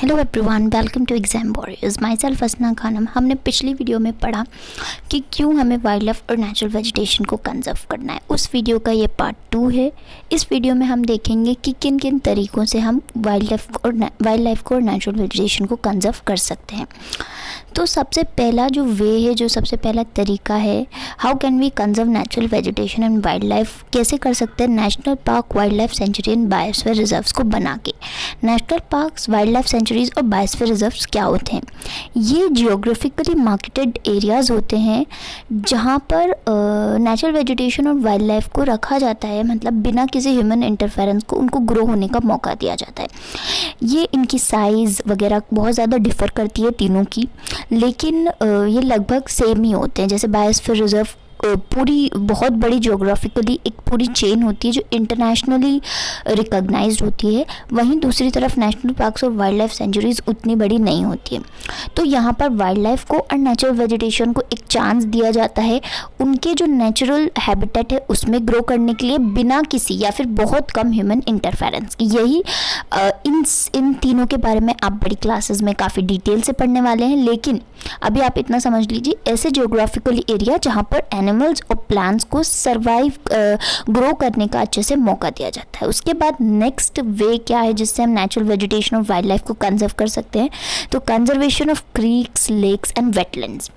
Hello everyone, welcome to exam warriors. Myself Asna Khanam. हमने पिछली video में पढ़ा कि क्यों हमें वाइल्ड लाइफ और नेचुरल वेजिटेशन को कंजर्व करना है। उस वीडियो का ये पार्ट 2 है। इस वीडियो में हम देखेंगे कि किन किन तरीक़ों से हम वाइल्ड लाइफ को और नेचुरल वेजिटेशन को कंजर्व कर सकते हैं। तो सबसे पहला जो वे है, जो सबसे पहला तरीका है, how can we conserve natural vegetation and wildlife, कैसे कर सकते हैं national park, wildlife sanctuary and biosphere reserves को बना के। National parks, wildlife sanctuaries और बायोस्फीयर रिजर्व्स क्या होते हैं? ये जियोग्राफिकली मार्केटेड एरियाज़ होते हैं जहाँ पर नेचुरल वेजिटेशन और वाइल्ड लाइफ को रखा जाता है, मतलब बिना किसी ह्यूमन इंटरफेरेंस को उनको ग्रो होने का मौका दिया जाता है। ये इनकी साइज़ वगैरह बहुत ज़्यादा डिफ़र करती है तीनों की, लेकिन ये लगभग सेम ही होते हैं। जैसे बायोस्फीयर रिजर्व पूरी बहुत बड़ी ज्योग्राफिकली एक पूरी चेन होती है जो इंटरनेशनली रिकॉग्नाइज्ड होती है, वहीं दूसरी तरफ नेशनल पार्क्स और वाइल्ड लाइफ सेंचुरीज उतनी बड़ी नहीं होती है। तो यहाँ पर वाइल्ड लाइफ को और नेचुरल वेजिटेशन को एक चांस दिया जाता है उनके जो नेचुरल हैबिटेट है उसमें ग्रो करने के लिए, बिना किसी या फिर बहुत कम ह्यूमन इंटरफेरेंस की। यही इन तीनों के बारे में आप बड़ी क्लासेस में काफ़ी डिटेल से पढ़ने वाले हैं, लेकिन अभी आप इतना समझ लीजिए, ऐसे ज्योग्राफिकली एरिया जहाँ पर एनिमल्स और प्लांट्स को सर्वाइव ग्रो करने का अच्छे से मौका दिया जाता है। उसके बाद नेक्स्ट वे क्या है जिससे हम नेचुरल वेजिटेशन और वाइल्ड लाइफ को कंजर्व कर सकते हैं? तो conservation of creeks, lakes and wetlands.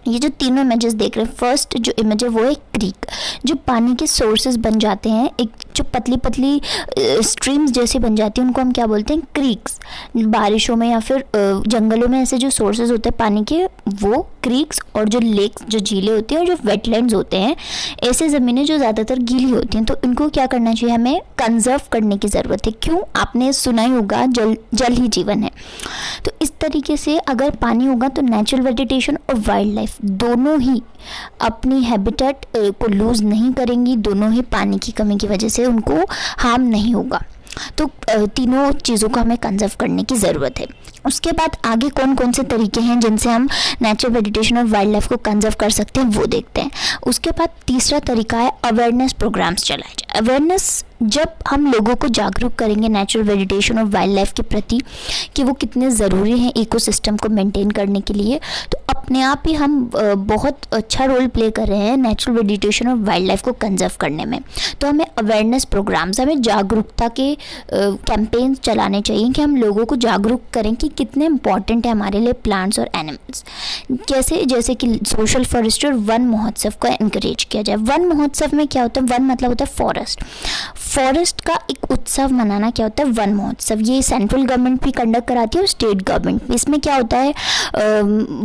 ये जो तीनों इमेजेस देख रहे हैं, फर्स्ट जो इमेज है वो है क्रीक, जो पानी के सोर्सेज बन जाते हैं, एक जो पतली पतली स्ट्रीम्स जैसी बन जाती हैं, उनको हम क्या बोलते हैं? क्रीक्स। बारिशों में या फिर जंगलों में ऐसे जो सोर्सेज होते हैं पानी के, वो क्रीक्स। और जो लेक्स, जो झीलें होती हैं, और जो वेटलैंड्स होते हैं, ऐसे ज़मीनें जो ज़्यादातर गीली होती हैं, तो इनको क्या करना चाहिए? हमें कंजर्व करने की ज़रूरत है। क्यों? आपने सुना ही होगा, जल ही जीवन है। तो इस तरीके से अगर पानी होगा तो नेचुरल वेजिटेशन और वाइल्ड लाइफ दोनों ही अपनी हैबिटेट को लूज़ नहीं करेंगी, दोनों ही पानी की कमी की वजह से उनको हार्म नहीं होगा। तो तीनों चीज़ों को हमें कंजर्व करने की ज़रूरत है। उसके बाद आगे कौन कौन से तरीके हैं जिनसे हम नेचुरल वेजिटेशन और वाइल्ड लाइफ को कंजर्व कर सकते हैं, वो देखते हैं। उसके बाद तीसरा तरीका है अवेयरनेस प्रोग्राम्स चलाए जाए। अवेयरनेस, जब हम लोगों को जागरूक करेंगे नेचुरल वेजिटेशन और वाइल्ड लाइफ के प्रति कि वो कितने ज़रूरी हैं इकोसिस्टम को मेंटेन करने के लिए, तो अपने आप ही हम बहुत अच्छा रोल प्ले कर रहे हैं नेचुरल वेजिटेशन और वाइल्ड लाइफ को कंजर्व करने में। तो हमें अवेयरनेस प्रोग्राम्स, हमें जागरूकता के कैंपेन्स चलाने चाहिए कि हम लोगों को जागरूक करें कि कितने इंपॉर्टेंट है हमारे लिए प्लांट्स और एनिमल्स। जैसे कि सोशल फॉरेस्ट्री और वन महोत्सव को एनकरेज किया जाए। वन महोत्सव में क्या होता है? वन मतलब होता है फॉरेस्ट का एक उत्सव मनाना क्या होता है? वन महोत्सव। ये सेंट्रल गवर्नमेंट भी कंडक्ट कराती है और स्टेट गवर्नमेंट भी। इसमें क्या होता है?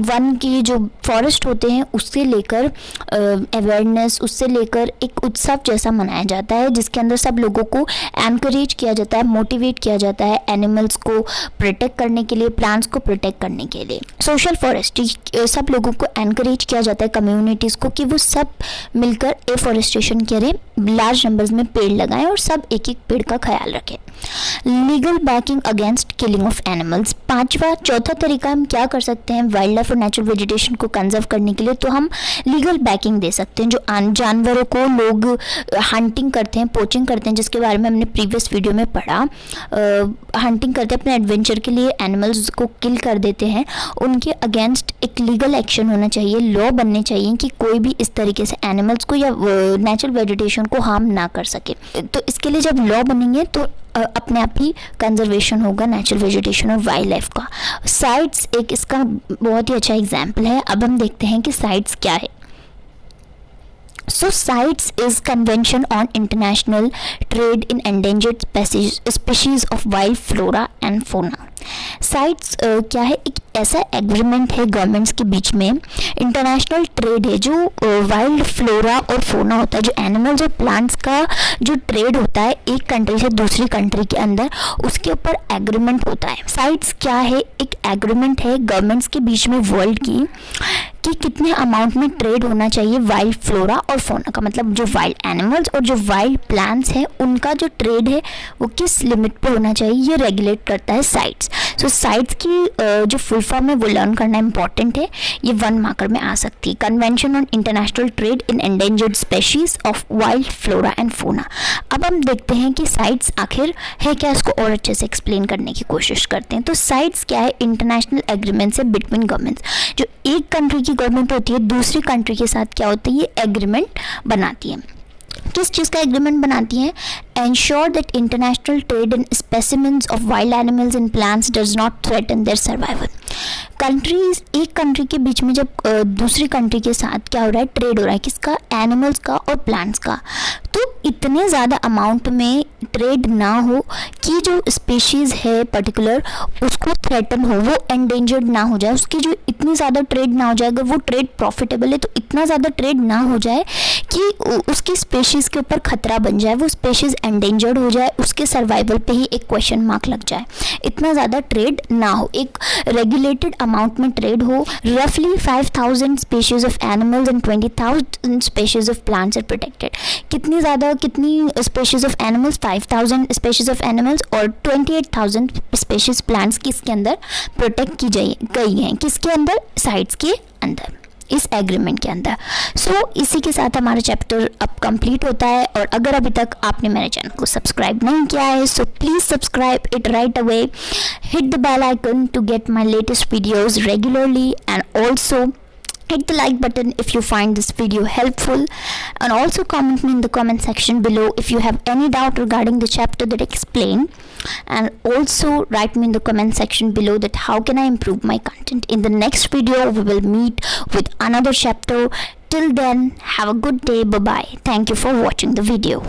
वन की जो फॉरेस्ट होते हैं उससे लेकर अवेयरनेस, उससे लेकर एक उत्सव जैसा मनाया जाता है जिसके अंदर सब लोगों को एनकरेज किया जाता है, मोटिवेट किया जाता है एनिमल्स को प्रोटेक्ट करने के लिए, प्लांट्स को प्रोटेक्ट करने के लिए। सोशल फॉरेस्ट्री, सब लोगों को एनकरेज किया जाता है, कम्युनिटीज़ को, कि वो सब मिलकर एफॉरेस्टेशन करें, लार्ज नंबर्स में पेड़ लगाएं और सब एक एक पेड़ का ख्याल रखें। Legal backing against killing of animals. चौथा तरीका हम क्या कर सकते हैं वाइल्ड लाइफ और नेचुरल वेजिटेशन को कंजर्व करने के लिए? तो हम लीगल बैकिंग दे सकते हैं। जो जानवरों को लोग हंटिंग करते हैं, पोचिंग करते हैं, जिसके बारे में हमने प्रीवियस वीडियो में पढ़ा, हंटिंग करते हैं अपने एडवेंचर के लिए, एनिमल्स को किल कर देते हैं, उनके अगेंस्ट एक लीगल एक्शन होना चाहिए, लॉ बनने चाहिए कि कोई भी इस तरीके से एनिमल्स को या नेचुरल वेजिटेशन को हार्म ना कर सके। तो इसके लिए जब लॉ बनेंगे तो अपने आप ही कंजर्वेशन होगा नेचुरल वेजिटेशन और वाइल्ड लाइफ का। साइट्स एक इसका बहुत ही अच्छा एग्जाम्पल है। अब हम देखते हैं कि साइट्स क्या है। So CITES is Convention on International Trade in Endangered Species of Wild Flora and Fauna। Sites क्या है? एक ऐसा एग्रीमेंट है गवर्नमेंट्स के बीच में, इंटरनेशनल ट्रेड है, जो वाइल्ड फ्लोरा और फोना होता है, जो एनिमल्स और प्लांट्स का जो ट्रेड होता है एक कंट्री से दूसरी कंट्री के अंदर, उसके ऊपर एग्रीमेंट होता है। साइट्स क्या है? एक एग्रीमेंट है गवर्नमेंट्स के बीच में वर्ल्ड की कि कितने अमाउंट में ट्रेड होना चाहिए वाइल्ड फ्लोरा और फौना का, मतलब जो वाइल्ड एनिमल्स और जो वाइल्ड प्लांट्स हैं उनका जो ट्रेड है वो किस लिमिट पे होना चाहिए, ये रेगुलेट करता है साइट्स। सो साइट्स की जो फुल फॉर्म है वो लर्न करना इंपॉर्टेंट है, ये 1 मार्कर में आ सकती है। Convention on international trade in endangered species of wild flora and fauna. अब हम देखते हैं कि साइट्स आखिर है क्या, इसको और अच्छे से एक्सप्लेन करने की कोशिश करते हैं। तो साइट्स क्या है, इंटरनेशनल एग्रीमेंट्स है बिटवीन गवर्नमेंट्स। जो एक कंट्री की गवर्नमेंट होती है दूसरी कंट्री के साथ क्या होता है, ये एग्रीमेंट बनाती है। किस चीज़ का एग्रीमेंट बनाती हैं, ensure that international trade in specimens of wild animals and plants does not threaten their survival. Countries, एक कंट्री के बीच में जब दूसरी कंट्री के साथ क्या हो रहा है, ट्रेड हो रहा है, किसका, एनिमल्स का और प्लांट्स का, तो इतने ज़्यादा अमाउंट में ट्रेड ना हो कि जो स्पीशीज़ है पर्टिकुलर उसको थ्रेटन हो, वो एंडेंजर्ड ना हो जाए, उसकी जो इतनी ज़्यादा ट्रेड ना हो जाए। अगर वो ट्रेड प्रॉफिटेबल है तो इतना ज़्यादा ट्रेड ना हो जाए कि उसकी स्पीशीज़ के ऊपर खतरा बन जाए, वो स्पीशीज़ एंडेंजर्ड हो जाए, उसके सर्वाइवल पे ही एक क्वेश्चन मार्क लग जाए। इतना ज़्यादा ट्रेड ना हो, एक रेगुलेटेड अमाउंट में ट्रेड हो। रफली 5000 species of animals and 20,000 species of plants are protected. कितनी species of animals, 5000 species of animals और 28,000 स्पीशीज़ प्लांट्स किसके अंदर प्रोटेक्ट की गई हैं, किसके अंदर, साइट्स के अंदर, इस एग्रीमेंट के अंदर। सो इसी के साथ हमारा चैप्टर अब कंप्लीट होता है। और अगर अभी तक आपने मेरे चैनल को सब्सक्राइब नहीं किया है so please subscribe it right away, hit the bell icon to get my latest videos regularly, and also hit the like button if you find this video helpful, and also comment me in the comment section below if you have any doubt regarding the chapter that I explained, and also write me in the comment section below that how can I improve my content. In the next video we will meet with another chapter. Till then, have a good day. Bye bye. Thank you for watching the video.